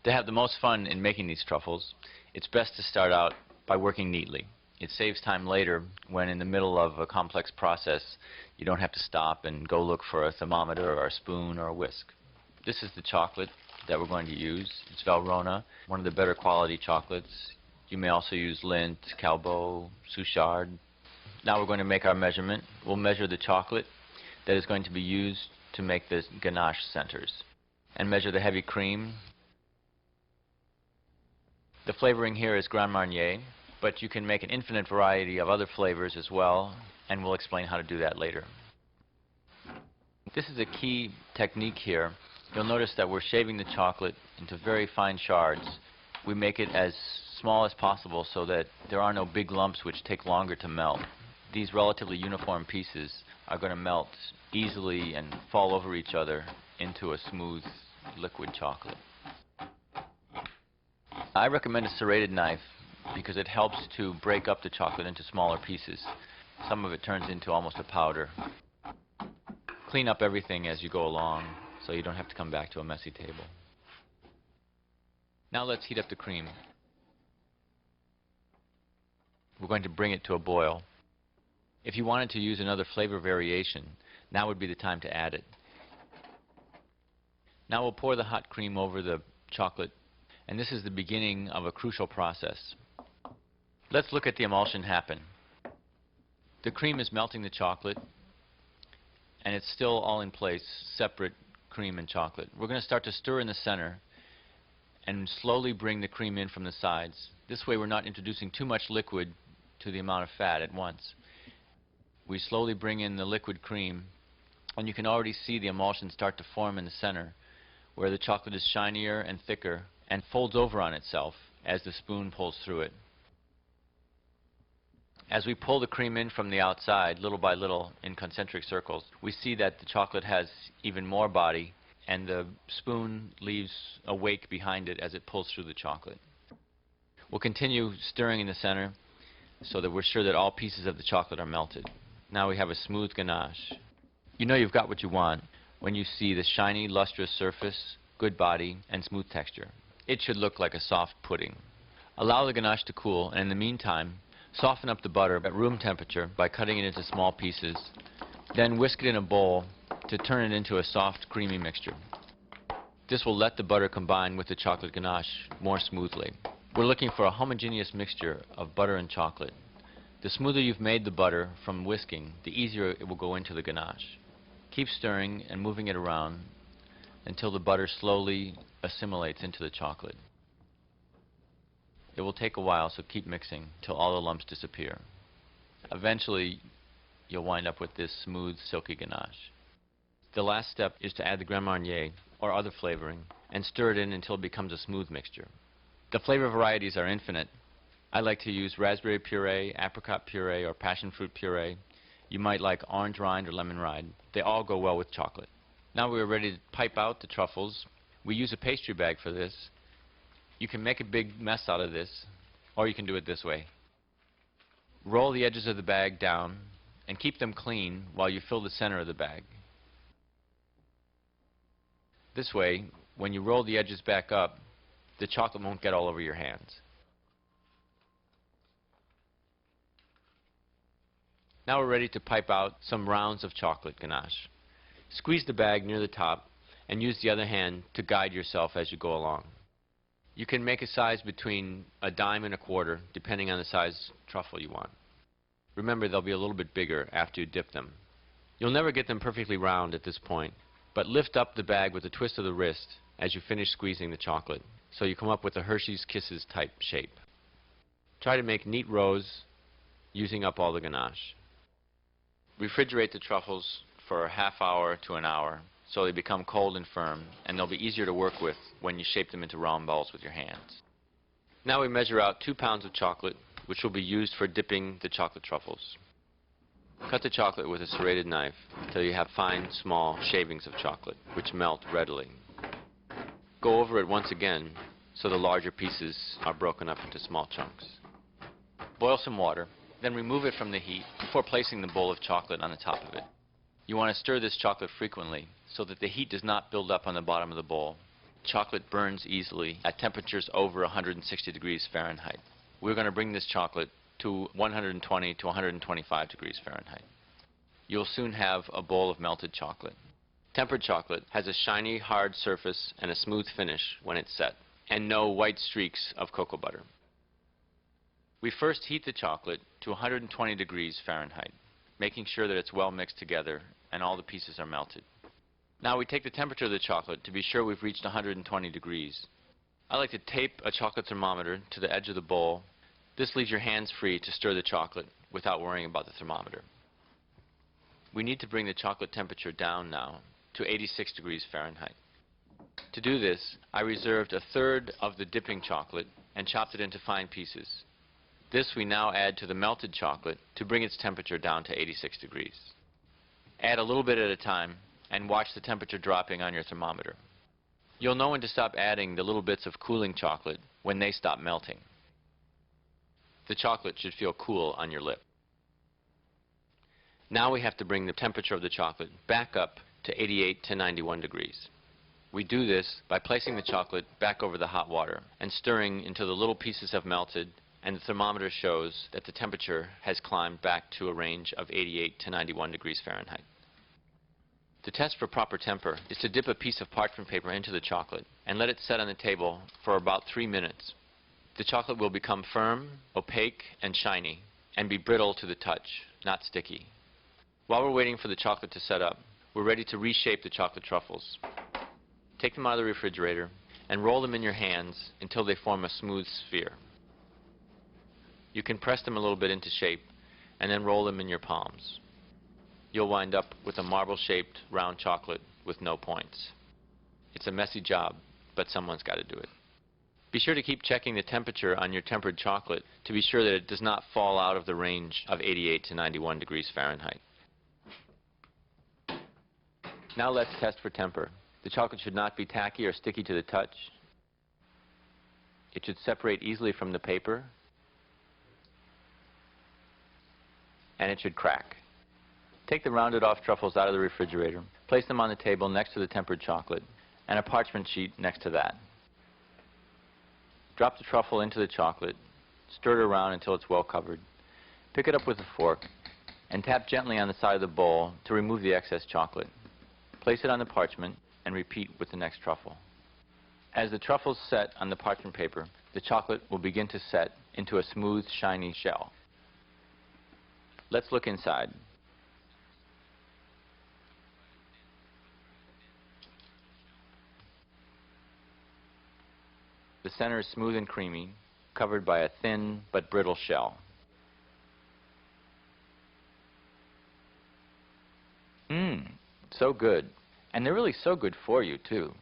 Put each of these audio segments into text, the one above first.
To have the most fun in making these truffles, it's best to start out by working neatly. It saves time later when in the middle of a complex process you don't have to stop and go look for a thermometer or a spoon or a whisk. This is the chocolate that we're going to use. It's Valrhona, one of the better quality chocolates. You may also use Lindt, Calbo, Suchard. Now we're going to make our measurement. We'll measure the chocolate that is going to be used to make the ganache centers and measure the heavy cream. The flavoring here is Grand Marnier, but you can make an infinite variety of other flavors as well, and we'll explain how to do that later. This is a key technique here. You'll notice that we're shaving the chocolate into very fine shards. We make it as small as possible so that there are no big lumps which take longer to melt. These relatively uniform pieces are going to melt easily and fall over each other into a smooth liquid chocolate. I recommend a serrated knife because it helps to break up the chocolate into smaller pieces. Some of it turns into almost a powder. Clean up everything as you go along so you don't have to come back to a messy table. Now let's heat up the cream. We're going to bring it to a boil. If you wanted to use another flavor variation, now would be the time to add it. Now we'll pour the hot cream over the chocolate, and this is the beginning of a crucial process. Let's look at the emulsion happen. The cream is melting the chocolate, and it's still all in place, separate cream and chocolate. We're going to start to stir in the center and slowly bring the cream in from the sides. This way we're not introducing too much liquid to the amount of fat at once. We slowly bring in the liquid cream, and you can already see the emulsion start to form in the center, where the chocolate is shinier and thicker and folds over on itself as the spoon pulls through it. As we pull the cream in from the outside, little by little, in concentric circles, we see that the chocolate has even more body, and the spoon leaves a wake behind it as it pulls through the chocolate. We'll continue stirring in the center so that we're sure that all pieces of the chocolate are melted. Now we have a smooth ganache. You know you've got what you want when you see the shiny, lustrous surface, good body, and smooth texture. It should look like a soft pudding. Allow the ganache to cool, and in the meantime, soften up the butter at room temperature by cutting it into small pieces. Then whisk it in a bowl to turn it into a soft, creamy mixture. This will let the butter combine with the chocolate ganache more smoothly. We're looking for a homogeneous mixture of butter and chocolate. The smoother you've made the butter from whisking, the easier it will go into the ganache. Keep stirring and moving it around until the butter slowly assimilates into the chocolate. It will take a while, so keep mixing till all the lumps disappear. Eventually, you'll wind up with this smooth, silky ganache. The last step is to add the Grand Marnier or other flavoring and stir it in until it becomes a smooth mixture. The flavor varieties are infinite. I like to use raspberry puree, apricot puree, or passion fruit puree. You might like orange rind or lemon rind. They all go well with chocolate. Now we're ready to pipe out the truffles. We use a pastry bag for this. You can make a big mess out of this, or you can do it this way. Roll the edges of the bag down and keep them clean while you fill the center of the bag. This way, when you roll the edges back up, the chocolate won't get all over your hands. Now we're ready to pipe out some rounds of chocolate ganache. Squeeze the bag near the top and use the other hand to guide yourself as you go along. You can make a size between a dime and a quarter, depending on the size truffle you want. Remember, they'll be a little bit bigger after you dip them. You'll never get them perfectly round at this point, but lift up the bag with a twist of the wrist as you finish squeezing the chocolate, so you come up with a Hershey's Kisses type shape. Try to make neat rows using up all the ganache. Refrigerate the truffles for a half hour to an hour so they become cold and firm, and they'll be easier to work with when you shape them into round balls with your hands. Now we measure out 2 pounds of chocolate, which will be used for dipping the chocolate truffles. Cut the chocolate with a serrated knife until you have fine, small shavings of chocolate, which melt readily. Go over it once again so the larger pieces are broken up into small chunks. Boil some water, then remove it from the heat before placing the bowl of chocolate on the top of it. You want to stir this chocolate frequently so that the heat does not build up on the bottom of the bowl. chocolate burns easily at temperatures over 160 degrees Fahrenheit. We're going to bring this chocolate to 120 to 125 degrees Fahrenheit. You'll soon have a bowl of melted chocolate. Tempered chocolate has a shiny, hard surface and a smooth finish when it's set, and no white streaks of cocoa butter. We first heat the chocolate to 120 degrees Fahrenheit, making sure that it's well mixed together and all the pieces are melted. Now we take the temperature of the chocolate to be sure we've reached 120 degrees. I like to tape a chocolate thermometer to the edge of the bowl. This leaves your hands free to stir the chocolate without worrying about the thermometer. We need to bring the chocolate temperature down now to 86 degrees Fahrenheit. To do this, I reserved a third of the dipping chocolate and chopped it into fine pieces. This we now add to the melted chocolate to bring its temperature down to 86 degrees. Add a little bit at a time and watch the temperature dropping on your thermometer. You'll know when to stop adding the little bits of cooling chocolate when they stop melting. The chocolate should feel cool on your lip. Now we have to bring the temperature of the chocolate back up to 88 to 91 degrees. We do this by placing the chocolate back over the hot water and stirring until the little pieces have melted and the thermometer shows that the temperature has climbed back to a range of 88 to 91 degrees Fahrenheit. To test for proper temper is to dip a piece of parchment paper into the chocolate and let it set on the table for about 3 minutes. The chocolate will become firm, opaque, and shiny, and be brittle to the touch, not sticky. While we're waiting for the chocolate to set up, we're ready to reshape the chocolate truffles. Take them out of the refrigerator and roll them in your hands until they form a smooth sphere. You can press them a little bit into shape and then roll them in your palms. You'll wind up with a marble-shaped round chocolate with no points. It's a messy job, but someone's got to do it. Be sure to keep checking the temperature on your tempered chocolate to be sure that it does not fall out of the range of 88 to 91 degrees Fahrenheit. Now let's test for temper. The chocolate should not be tacky or sticky to the touch. It should separate easily from the paper. And it should crack. Take the rounded off truffles out of the refrigerator. Place them on the table next to the tempered chocolate and a parchment sheet next to that. Drop the truffle into the chocolate. Stir it around until it's well covered. Pick it up with a fork and tap gently on the side of the bowl to remove the excess chocolate. Place it on the parchment and repeat with the next truffle. As the truffles set on the parchment paper, the chocolate will begin to set into a smooth, shiny shell. Let's look inside. The center is smooth and creamy, covered by a thin but brittle shell. So good. And they're really so good for you, too.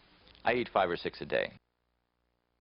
I eat 5 or 6 a day.